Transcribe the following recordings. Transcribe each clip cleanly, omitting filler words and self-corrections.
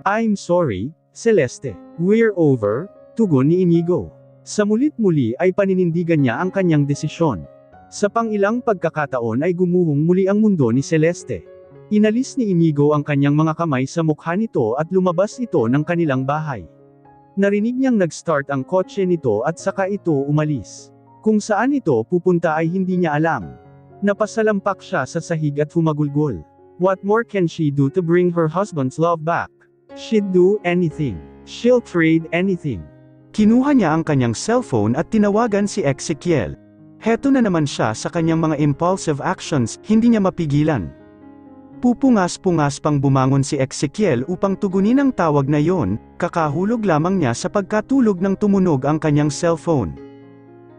I'm sorry, Celeste. We're over, tugon ni Inigo. Sa mulit-muli ay paninindigan niya ang kanyang desisyon. Sa pang-ilang pagkakataon ay gumuhong muli ang mundo ni Celeste. Inalis ni Inigo ang kanyang mga kamay sa mukha nito at lumabas ito ng kanilang bahay. Narinig niyang nag-start ang kotse nito at saka ito umalis. Kung saan ito pupunta ay hindi niya alam. Napasalampak siya sa sahig at humagulgol. What more can she do to bring her husband's love back? She'd do anything. She'll trade anything. Kinuha niya ang kanyang cellphone at tinawagan si Ezekiel. Heto na naman siya sa kanyang mga impulsive actions, hindi niya mapigilan. Pupungas-pungas pang bumangon si Ezekiel upang tugunin ang tawag na yon, kakahulog lamang niya sa pagkatulog nang tumunog ang kanyang cellphone.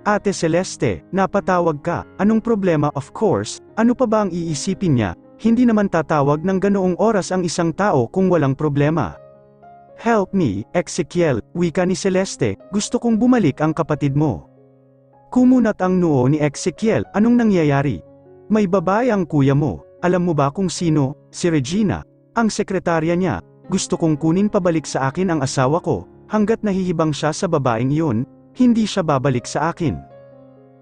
Ate Celeste, napatawag ka, anong problema? Of course, ano pa ba ang iisipin niya, hindi naman tatawag ng ganoong oras ang isang tao kung walang problema. Help me, Ezekiel, wika ni Celeste, gusto kong bumalik ang kapatid mo. Kumunat ang noo ni Ezekiel, anong nangyayari? May babae ang kuya mo, alam mo ba kung sino? Si Regina, ang sekretarya niya, gusto kong kunin pabalik sa akin ang asawa ko, hanggat nahihibang siya sa babaeng iyon, hindi siya babalik sa akin.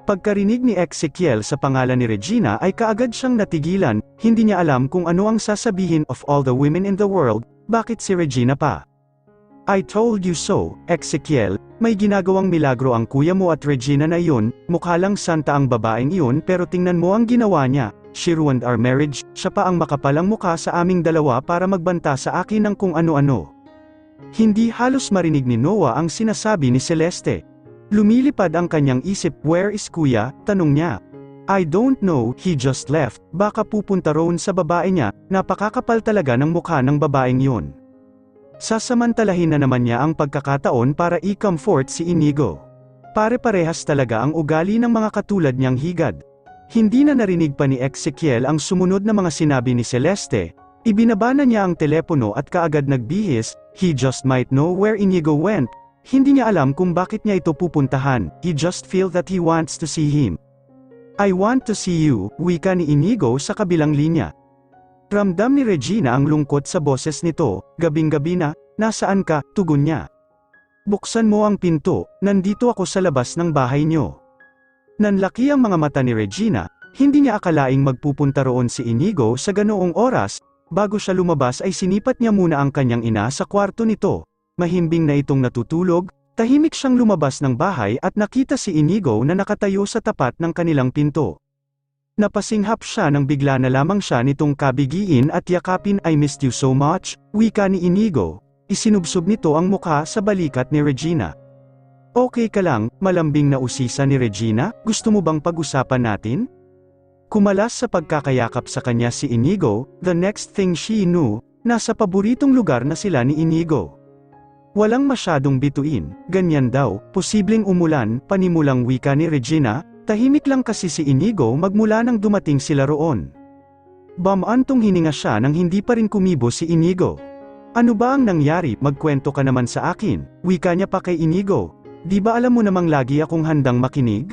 Pagkarinig ni Ezekiel sa pangalan ni Regina ay kaagad siyang natigilan, hindi niya alam kung ano ang sasabihin. Of all the women in the world, bakit si Regina pa? I told you so, Ezekiel, may ginagawang milagro ang kuya mo at Regina na iyon, mukha lang santa ang babaeng iyon pero tingnan mo ang ginawa niya, she ruined our marriage, siya pa ang makapalang mukha sa aming dalawa para magbanta sa akin ng kung ano-ano. Hindi halos marinig ni Noah ang sinasabi ni Celeste. Lumilipad ang kanyang isip, where is kuya? Tanong niya. I don't know, he just left, baka pupunta roon sa babae niya, napakakapal talaga ng mukha ng babaeng yun. Sasamantalahin na naman niya ang pagkakataon para i-comfort si Inigo. Pare-parehas talaga ang ugali ng mga katulad niyang higad. Hindi na narinig pa ni Ezekiel ang sumunod na mga sinabi ni Celeste, ibinaba na niya ang telepono at kaagad nagbihis, he just might know where Inigo went, hindi niya alam kung bakit niya ito pupuntahan, he just feel that he wants to see him. I want to see you, wika ni Inigo sa kabilang linya. Ramdam ni Regina ang lungkot sa boses nito, gabing-gabi na, nasaan ka, tugon niya. Buksan mo ang pinto, nandito ako sa labas ng bahay niyo. Nanlaki ang mga mata ni Regina, hindi niya akalaing magpupunta roon si Inigo sa ganoong oras, bago siya lumabas ay sinipat niya muna ang kanyang ina sa kwarto nito. Mahimbing na itong natutulog, tahimik siyang lumabas ng bahay at nakita si Inigo na nakatayo sa tapat ng kanilang pinto. Napasinghap siya nang bigla na lamang siya nitong kabigiin at yakapin. I missed you so much, wika ni Inigo, isinubsob nito ang mukha sa balikat ni Regina. Okay ka lang, malambing na usisa ni Regina, gusto mo bang pag-usapan natin? Kumalas sa pagkakayakap sa kanya si Inigo, the next thing she knew, nasa paboritong lugar na sila ni Inigo. Walang masyadong bituin, ganyan daw, posibleng umulan, panimulang wika ni Regina, tahimik lang kasi si Inigo magmula nang dumating sila roon. Bamantong hininga siya nang hindi pa rin kumibo si Inigo. Ano ba ang nangyari? Magkwento ka naman sa akin, wika niya pa kay Inigo. Di ba alam mo namang lagi akong handang makinig?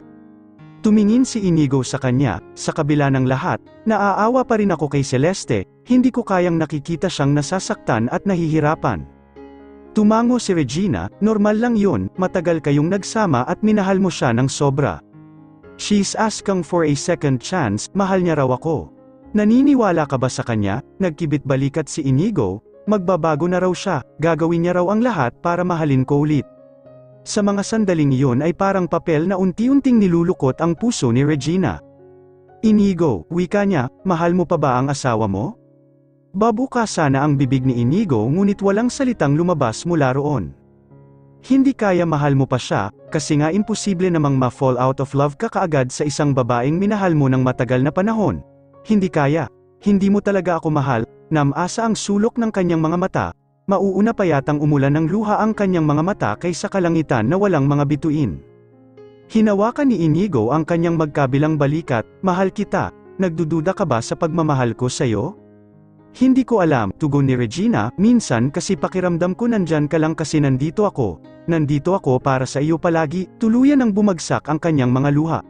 Tumingin si Inigo sa kanya, sa kabila ng lahat, naaawa pa rin ako kay Celeste, hindi ko kayang nakikita siyang nasasaktan at nahihirapan. Tumango si Regina, normal lang yun, matagal kayong nagsama at minahal mo siya ng sobra. She's asking for a second chance, mahal niya raw ako. Naniniwala ka ba sa kanya? Nagkibit balikat si Inigo, magbabago na raw siya, gagawin niya raw ang lahat para mahalin ko ulit. Sa mga sandaling iyon ay parang papel na unti-unting nilulukot ang puso ni Regina. Inigo, wika niya, mahal mo pa ba ang asawa mo? Babuka sana ang bibig ni Inigo ngunit walang salitang lumabas mula roon. Hindi kaya mahal mo pa siya, kasi nga imposible namang ma-fall out of love ka kaagad sa isang babaeng minahal mo ng matagal na panahon. Hindi kaya, hindi mo talaga ako mahal, namasa ang sulok ng kanyang mga mata, mauuna pa yatang umulan ng luha ang kanyang mga mata kaysa kalangitan na walang mga bituin. Hinawakan ni Inigo ang kanyang magkabilang balikat, mahal kita, nagdududa ka ba sa pagmamahal ko sa'yo? Hindi ko alam, tugon ni Regina, minsan kasi pakiramdam ko nandyan ka lang kasi nandito ako para sa iyo palagi, tuluyan ang bumagsak ang kanyang mga luha.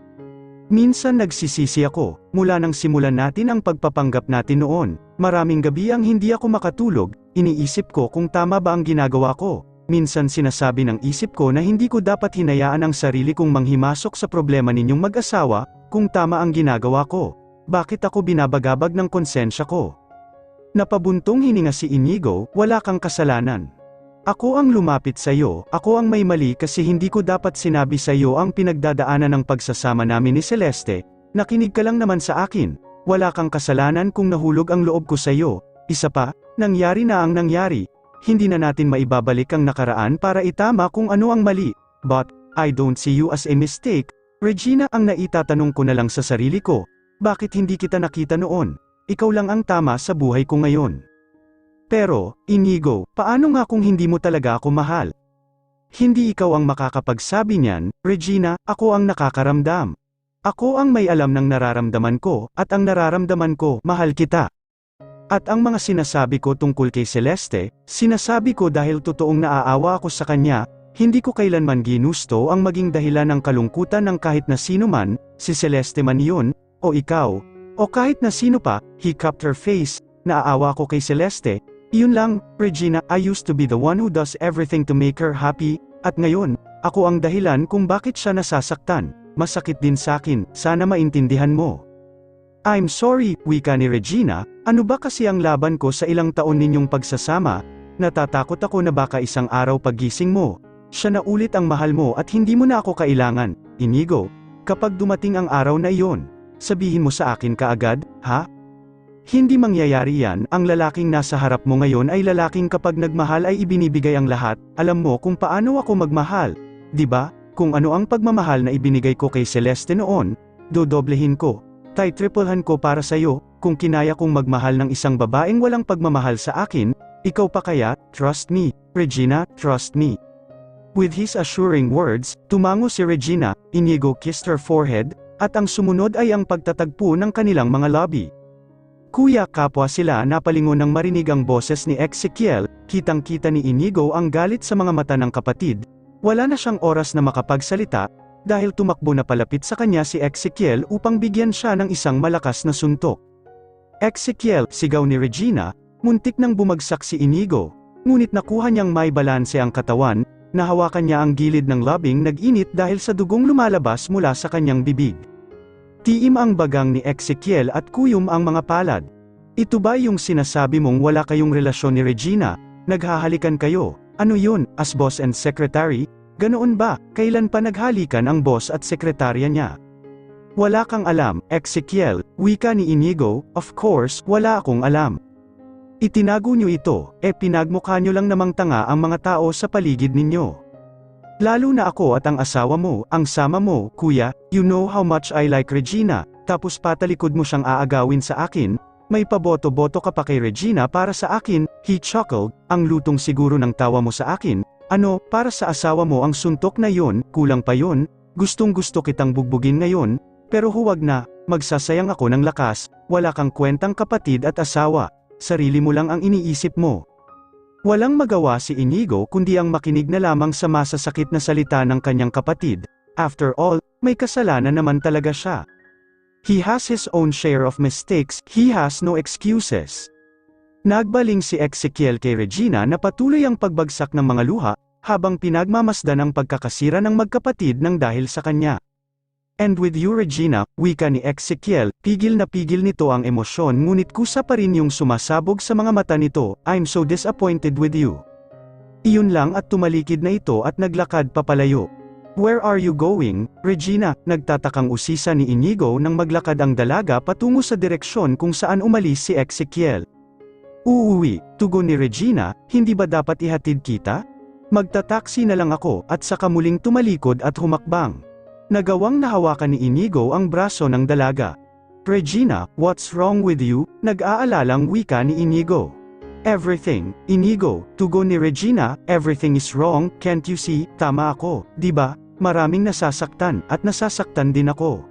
Minsan nagsisisi ako, mula nang simulan natin ang pagpapanggap natin noon. Maraming gabi ang hindi ako makatulog, iniisip ko kung tama ba ang ginagawa ko. Minsan sinasabi ng isip ko na hindi ko dapat hinayaan ang sarili kong manghimasok sa problema ninyong mag-asawa, kung tama ang ginagawa ko. Bakit ako binabagabag ng konsensya ko? Napabuntong hininga si Inigo, wala kang kasalanan. Ako ang lumapit sa iyo, ako ang may mali kasi hindi ko dapat sinabi sa iyo ang pinagdadaanan ng pagsasama namin ni Celeste. Nakinig ka lang naman sa akin. Wala kang kasalanan kung nahulog ang loob ko sa iyo. Isa pa, nangyari na ang nangyari. Hindi na natin maibabalik ang nakaraan para itama kung ano ang mali. But, I don't see you as a mistake. Regina, ang naitatanong ko na lang sa sarili ko. Bakit hindi kita nakita noon? Ikaw lang ang tama sa buhay ko ngayon. Pero, Inigo, paano nga kung hindi mo talaga ako mahal? Hindi ikaw ang makakapagsabi niyan, Regina, ako ang nakakaramdam. Ako ang may alam ng nararamdaman ko, at ang nararamdaman ko, mahal kita. At ang mga sinasabi ko tungkol kay Celeste, sinasabi ko dahil totoong naaawa ako sa kanya, hindi ko kailanman ginusto ang maging dahilan ng kalungkutan ng kahit na sino man, si Celeste man yun, o ikaw, o kahit na sino pa. He cupped her face, naaawa ko kay Celeste. Iyon lang, Regina, I used to be the one who does everything to make her happy, at ngayon, ako ang dahilan kung bakit siya nasasaktan. Masakit din sa akin, sana maintindihan mo. I'm sorry, wika ni Regina, ano ba kasi ang laban ko sa ilang taon ninyong pagsasama? Natatakot ako na baka isang araw paggising mo, siya na ulit ang mahal mo at hindi mo na ako kailangan. Inigo, kapag dumating ang araw na iyon, sabihin mo sa akin kaagad, ha? Hindi mangyayari yan, ang lalaking nasa harap mo ngayon ay lalaking kapag nagmahal ay ibinibigay ang lahat. Alam mo kung paano ako magmahal, di ba? Kung ano ang pagmamahal na ibinigay ko kay Celeste noon, dodoblehin ko, triplehan ko para sa'yo. Kung kinaya kong magmahal ng isang babaeng walang pagmamahal sa akin, ikaw pa kaya? Trust me, Regina, trust me. With his assuring words, tumango si Regina, Inigo kissed her forehead, at ang sumunod ay ang pagtatagpo ng kanilang mga labi. Kuya kapwa sila napalingon nang marinig ang boses ni Ezekiel, kitang-kita ni Inigo ang galit sa mga mata ng kapatid. Wala na siyang oras na makapagsalita, dahil tumakbo na palapit sa kanya si Ezekiel upang bigyan siya ng isang malakas na suntok. Ezekiel, sigaw ni Regina, muntik nang bumagsak si Inigo, ngunit nakuha niyang may balanse ang katawan, nahawakan niya ang gilid ng labing nag-init dahil sa dugong lumalabas mula sa kanyang bibig. Tiim ang bagang ni Ezekiel at kuyom ang mga palad. Ito ba yung sinasabi mong wala kayong relasyon ni Regina? Naghahalikan kayo? Ano yun, as boss and secretary? Ganoon ba, kailan pa naghalikan ang boss at sekretarya niya? Wala kang alam, Ezekiel, wika ni Inigo, of course, wala akong alam. Itinago niyo ito, pinagmukha niyo lang namang tanga ang mga tao sa paligid ninyo. Lalo na ako at ang asawa mo, ang sama mo, kuya, you know how much I like Regina, tapos patalikod mo siyang aagawin sa akin, may paboto-boto ka pa kay Regina para sa akin, he chuckled, ang lutong siguro ng tawa mo sa akin, ano, para sa asawa mo ang suntok na yon, kulang pa yon, gustong-gusto kitang bugbugin ngayon, pero huwag na, magsasayang ako ng lakas, wala kang kwentang kapatid at asawa, sarili mo lang ang iniisip mo. Walang magawa si Inigo kundi ang makinig na lamang sa masasakit na salita ng kanyang kapatid. After all, may kasalanan naman talaga siya. He has his own share of mistakes, he has no excuses. Nagbaling si Ezekiel kay Regina na patuloy ang pagbagsak ng mga luha, habang pinagmamasdan ang pagkakasira ng magkapatid ng dahil sa kanya. And with you Regina, wika ni Ezekiel, pigil na pigil nito ang emosyon ngunit kusa pa rin yung sumasabog sa mga mata nito, I'm so disappointed with you. Iyon lang at tumalikid na ito at naglakad papalayo. Where are you going, Regina? Nagtatakang usisa ni Inigo nang maglakad ang dalaga patungo sa direksyon kung saan umalis si Ezekiel. Uuwi, tugon ni Regina, hindi ba dapat ihatid kita? Magtataksi na lang ako at saka muling tumalikod at humakbang. Nagawang nahawakan ni Inigo ang braso ng dalaga. Regina, what's wrong with you? Nag-aalalang wika ni Inigo. Everything, Inigo, tugon ni Regina, everything is wrong, can't you see? Tama ako, di ba? Maraming nasasaktan, at nasasaktan din ako.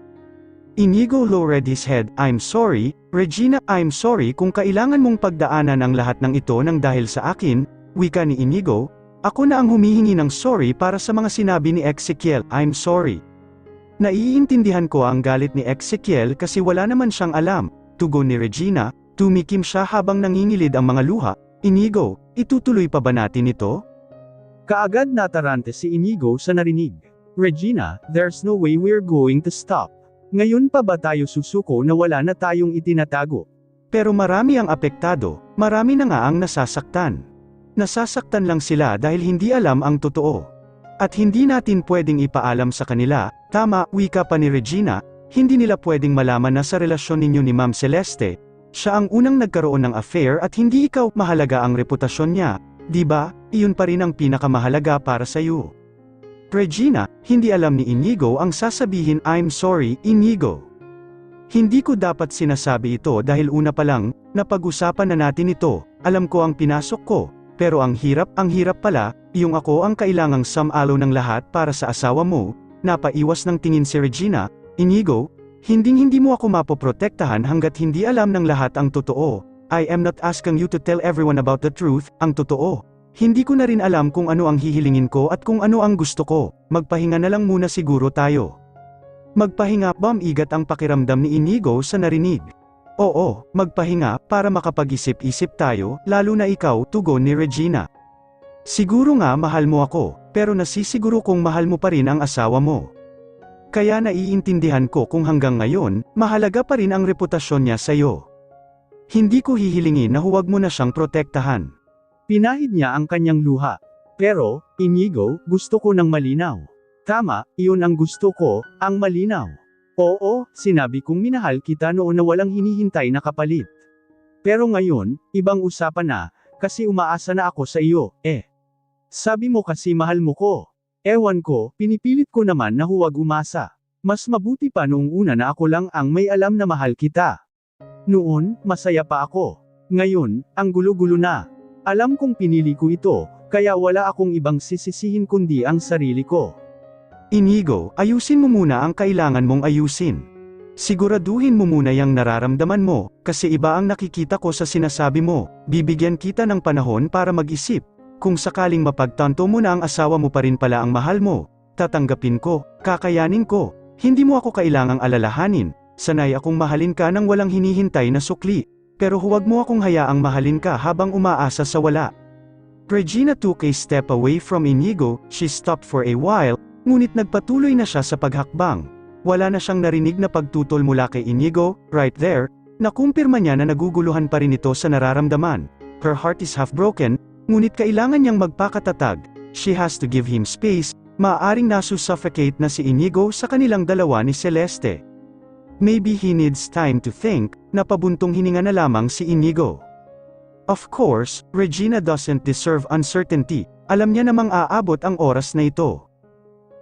Inigo lowered his head, I'm sorry, Regina, I'm sorry kung kailangan mong pagdaanan ang lahat ng ito nang dahil sa akin, wika ni Inigo, ako na ang humihingi ng sorry para sa mga sinabi ni Ezekiel, I'm sorry. Naiintindihan ko ang galit ni Ezekiel kasi wala naman siyang alam. Tugon ni Regina, tumikim siya habang nangingilid ang mga luha. Inigo, itutuloy pa ba natin ito? Kaagad natarante si Inigo sa narinig. Regina, there's no way we're going to stop. Ngayon pa ba tayo susuko na wala na tayong itinatago? Pero marami ang apektado, marami na nga ang nasasaktan. Nasasaktan lang sila dahil hindi alam ang totoo. At hindi natin pwedeng ipaalam sa kanila, tama, wika pa ni Regina, hindi nila pwedeng malaman na sa relasyon ninyo ni Ma'am Celeste, siya ang unang nagkaroon ng affair at hindi ikaw, mahalaga ang reputasyon niya, di ba? Iyon pa rin ang pinakamahalaga para sa iyo. Regina, hindi alam ni Inigo ang sasabihin, I'm sorry, Inigo. Hindi ko dapat sinasabi ito dahil una pa lang, napag-usapan na natin ito, alam ko ang pinasok ko. Pero ang hirap pala, yung ako ang kailangang sumalo ng lahat para sa asawa mo, napaiwas ng tingin si Regina. Inigo, hindi mo ako mapoprotektahan hanggat hindi alam ng lahat ang totoo. I am not asking you to tell everyone about the truth, ang totoo. Hindi ko na rin alam kung ano ang hihilingin ko at kung ano ang gusto ko, magpahinga na lang muna siguro tayo. Magpahinga, bumigat ang pakiramdam ni Inigo sa narinig. Oo, magpahinga, para makapag-isip-isip tayo, lalo na ikaw, tugon ni Regina. Siguro nga mahal mo ako, pero nasisiguro kong mahal mo pa rin ang asawa mo. Kaya naiintindihan ko kung hanggang ngayon, mahalaga pa rin ang reputasyon niya sa'yo. Hindi ko hihilingin na huwag mo na siyang protektahan. Pinahid niya ang kanyang luha. Pero, Inigo, gusto ko ng malinaw. Tama, iyon ang gusto ko, ang malinaw. Oo, sinabi kong minahal kita noon na walang hinihintay na kapalit. Pero ngayon, ibang usapan na, kasi umaasa na ako sa iyo, Sabi mo kasi mahal mo ko. Ewan ko, pinipilit ko naman na huwag umasa. Mas mabuti pa noong una na ako lang ang may alam na mahal kita. Noon, masaya pa ako. Ngayon, ang gulo-gulo na. Alam kong pinili ko ito, kaya wala akong ibang sisisihin kundi ang sarili ko. Inigo, ayusin mo muna ang kailangan mong ayusin. Siguraduhin mo muna yung nararamdaman mo, kasi iba ang nakikita ko sa sinasabi mo. Bibigyan kita ng panahon para mag-isip. Kung sakaling mapagtanto mo na ang asawa mo pa rin pala ang mahal mo, tatanggapin ko, kakayanin ko. Hindi mo ako kailangang alalahanin. Sanay akong mahalin ka nang walang hinihintay na sukli. Pero huwag mo akong hayaang mahalin ka habang umaasa sa wala. Regina took a step away from Inigo, she stopped for a while, ngunit nagpatuloy na siya sa paghakbang. Wala na siyang narinig na pagtutol mula kay Inigo, right there, nakumpirma niya na naguguluhan pa rin ito sa nararamdaman. Her heart is half broken, ngunit kailangan niyang magpakatatag. She has to give him space, maaaring nasusuffocate na si Inigo sa kanilang dalawa ni Celeste. Maybe he needs time to think, napabuntong hininga na lamang si Inigo. Of course, Regina doesn't deserve uncertainty, alam niya namang aabot ang oras na ito.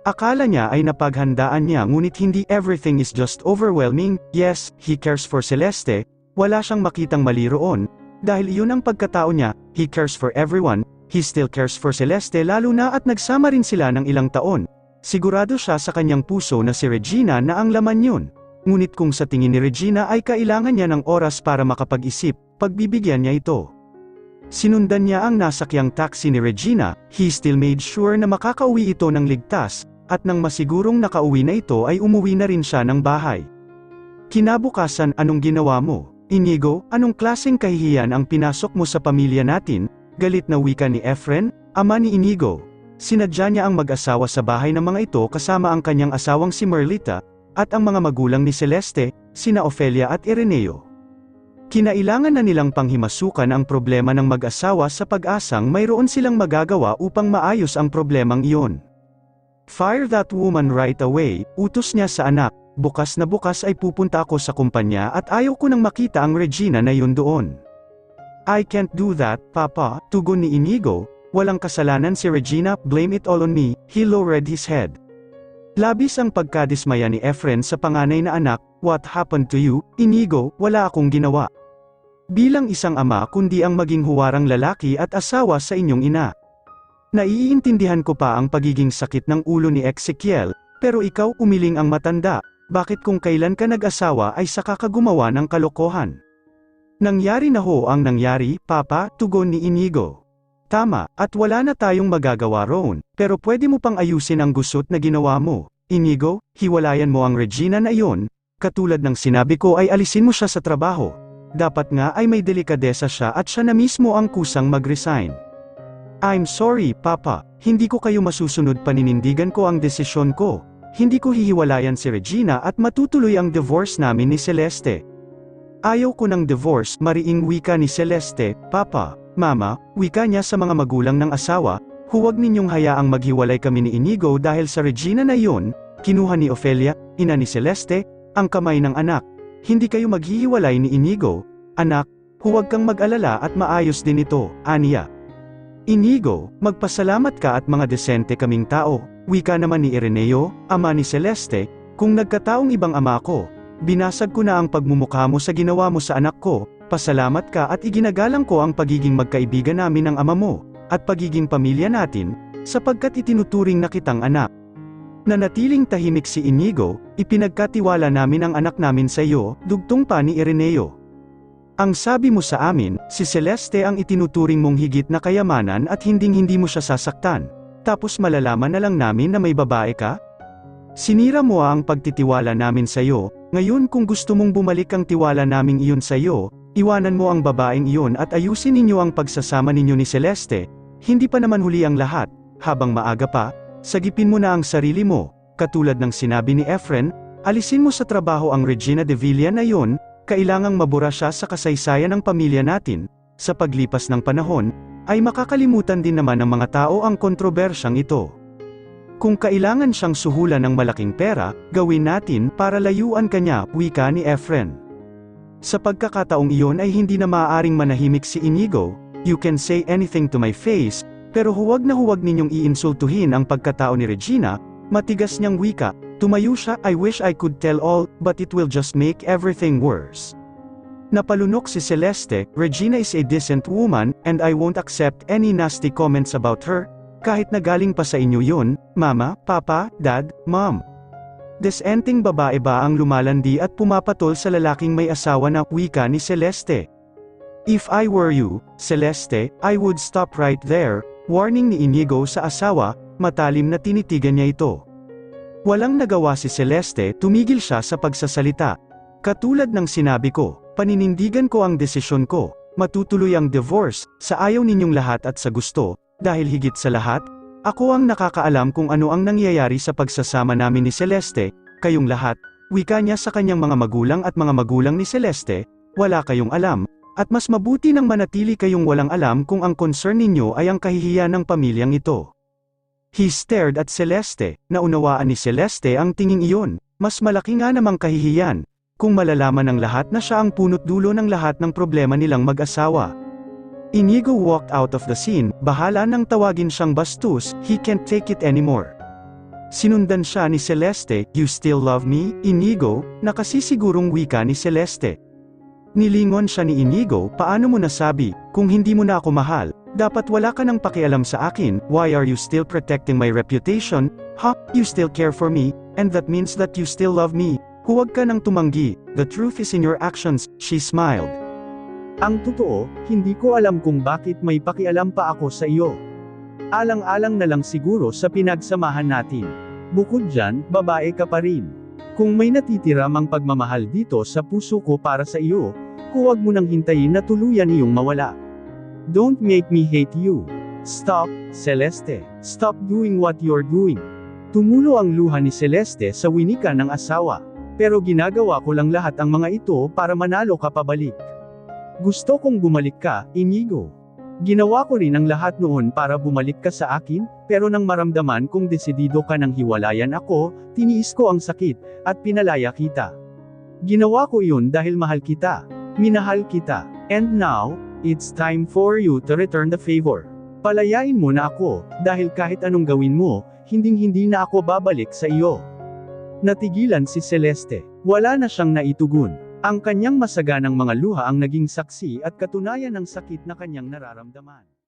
Akala niya ay napaghandaan niya ngunit hindi everything is just overwhelming. Yes, he cares for Celeste, wala siyang makitang mali roon, dahil iyon ang pagkatao niya, he cares for everyone, he still cares for Celeste lalo na at nagsama rin sila ng ilang taon. Sigurado siya sa kanyang puso na si Regina na ang laman yun. Ngunit kung sa tingin ni Regina ay kailangan niya ng oras para makapag-isip, pagbibigyan niya ito. Sinundan niya ang nasakyang taxi ni Regina, he still made sure na makakauwi ito ng ligtas, at nang masigurong nakauwi na ito ay umuwi na rin siya ng bahay. Kinabukasan, anong ginawa mo? Inigo, anong klaseng kahihiyan ang pinasok mo sa pamilya natin? Galit na wika ni Efren, ama ni Inigo. Sinadya niya ang mag-asawa sa bahay ng mga ito kasama ang kanyang asawang si Merlita, at ang mga magulang ni Celeste, sina Ofelia at Ireneo. Kinailangan na nilang panghimasukan ang problema ng mag-asawa sa pag-asang mayroon silang magagawa upang maayos ang problemang iyon. Fire that woman right away, utos niya sa anak, bukas na bukas ay pupunta ako sa kumpanya at ayaw ko nang makita ang Regina na yun doon. I can't do that, Papa, tugon ni Inigo, walang kasalanan si Regina, blame it all on me, he lowered his head. Labis ang pagkadismaya ni Efren sa panganay na anak, what happened to you, Inigo, wala akong ginawa. Bilang isang ama kundi ang maging huwarang lalaki at asawa sa inyong ina. Naiintindihan ko pa ang pagiging sakit ng ulo ni Ezekiel, pero ikaw umiling ang matanda, bakit kung kailan ka nag-asawa ay saka ka gumawa ng kalokohan? Nangyari na ho ang nangyari, Papa, tugon ni Inigo. Tama, at wala na tayong magagawa roon, pero pwede mo pang ayusin ang gusot na ginawa mo. Inigo, hiwalayan mo ang Regina na iyon, katulad ng sinabi ko ay alisin mo siya sa trabaho. Dapat nga ay may delikadesa siya at siya na mismo ang kusang mag-resign. I'm sorry, Papa, hindi ko kayo masusunod, paninindigan ko ang desisyon ko. Hindi ko hihiwalayan si Regina at matutuloy ang divorce namin ni Celeste. Ayaw ko ng divorce, mariing wika ni Celeste. Papa, Mama, wika niya sa mga magulang ng asawa, huwag ninyong hayaang maghiwalay kami ni Inigo dahil sa Regina na iyon. Kinuha ni Ofelia, ina ni Celeste, ang kamay ng anak. Hindi kayo maghihiwalay ni Inigo, anak, huwag kang mag-alala at maayos din ito, aniya. Inigo, magpasalamat ka at mga desente kaming tao, wika naman ni Ireneo, ama ni Celeste, kung nagkataong ibang ama ko, binasag ko na ang pagmumukha mo sa ginawa mo sa anak ko, pasalamat ka at iginagalang ko ang pagiging magkaibigan namin ng ama mo, at pagiging pamilya natin, sapagkat itinuturing na kitang anak. Nanatiling tahimik si Inigo, ipinagkatiwala namin ang anak namin sa iyo, dugtong pa ni Ireneo. Ang sabi mo sa amin, si Celeste ang itinuturing mong higit na kayamanan at hinding-hindi mo siya sasaktan. Tapos malalaman na lang namin na may babae ka? Sinira mo ang pagtitiwala namin sa iyo, ngayon kung gusto mong bumalik ang tiwala naming iyon sa iyo, iwanan mo ang babaeng iyon at ayusin ninyo ang pagsasama ninyo ni Celeste. Hindi pa naman huli ang lahat, habang maaga pa, sagipin mo na ang sarili mo, katulad ng sinabi ni Efren, alisin mo sa trabaho ang Regina de Villa na iyon, kailangang mabura siya sa kasaysayan ng pamilya natin. Sa paglipas ng panahon, ay makakalimutan din naman ng mga tao ang kontrobersyang ito. Kung kailangan siyang suhulan ng malaking pera, gawin natin para layuan kanya, wika ni Efren. Sa pagkakataong iyon ay hindi na maaaring manahimik si Inigo, you can say anything to my face, pero huwag na huwag ninyong iinsultuhin ang pagkatao ni Regina, matigas niyang wika. Tumayo siya, I wish I could tell all, but it will just make everything worse. Napalunok si Celeste, Regina is a decent woman, and I won't accept any nasty comments about her, kahit na galing pa sa inyo yun, Mama, Papa, Dad, Mom. Desenteng babae ba ang lumalandi at pumapatol sa lalaking may asawa na, wika ni Celeste. If I were you, Celeste, I would stop right there, warning ni Inigo sa asawa, matalim na tinitigan niya ito. Walang nagawa si Celeste, tumigil siya sa pagsasalita. Katulad ng sinabi ko, paninindigan ko ang desisyon ko, matutuloy ang divorce, sa ayaw ninyong lahat at sa gusto, dahil higit sa lahat, ako ang nakakaalam kung ano ang nangyayari sa pagsasama namin ni Celeste, kayong lahat, wika niya sa kanyang mga magulang at mga magulang ni Celeste, wala kayong alam, at mas mabuti nang manatili kayong walang alam kung ang concern ninyo ay ang kahihiyan ng pamilyang ito. He stared at Celeste, naunawaan ni Celeste ang tinging iyon, mas malaki nga namang kahihiyan, kung malalaman ng lahat na siya ang punot dulo ng lahat ng problema nilang mag-asawa. Inigo walked out of the scene, bahala nang tawagin siyang bastos, he can't take it anymore. Sinundan siya ni Celeste, you still love me, Inigo, nakasisigurong wika ni Celeste. Nilingon siya ni Inigo, paano mo nasabi, kung hindi mo na ako mahal? Dapat wala ka nang pakialam sa akin, why are you still protecting my reputation? Ha, you still care for me, and that means that you still love me. Huwag ka nang tumanggi, the truth is in your actions, she smiled. Ang totoo, hindi ko alam kung bakit may pakialam pa ako sa iyo. Alang-alang na lang siguro sa pinagsamahan natin. Bukod dyan, babae ka pa rin. Kung may natitira mang pagmamahal dito sa puso ko para sa iyo, huwag mo nang hintayin na tuluyan iyong mawala. Don't make me hate you. Stop, Celeste. Stop doing what you're doing. Tumulo ang luha ni Celeste sa winika ng asawa. Pero ginagawa ko lang lahat ang mga ito para manalo ka pabalik. Gusto kong bumalik ka, Inigo. Ginawa ko rin ang lahat noon para bumalik ka sa akin, pero nang maramdaman kong desidido ka nang hiwalayan ako, tiniis ko ang sakit, at pinalaya kita. Ginawa ko iyon dahil mahal kita. Minahal kita. And now, it's time for you to return the favor. Palayain mo na ako, dahil kahit anong gawin mo, hinding-hindi na ako babalik sa iyo. Natigilan si Celeste. Wala na siyang naitugon. Ang kanyang masaganang mga luha ang naging saksi at katunayan ng sakit na kanyang nararamdaman.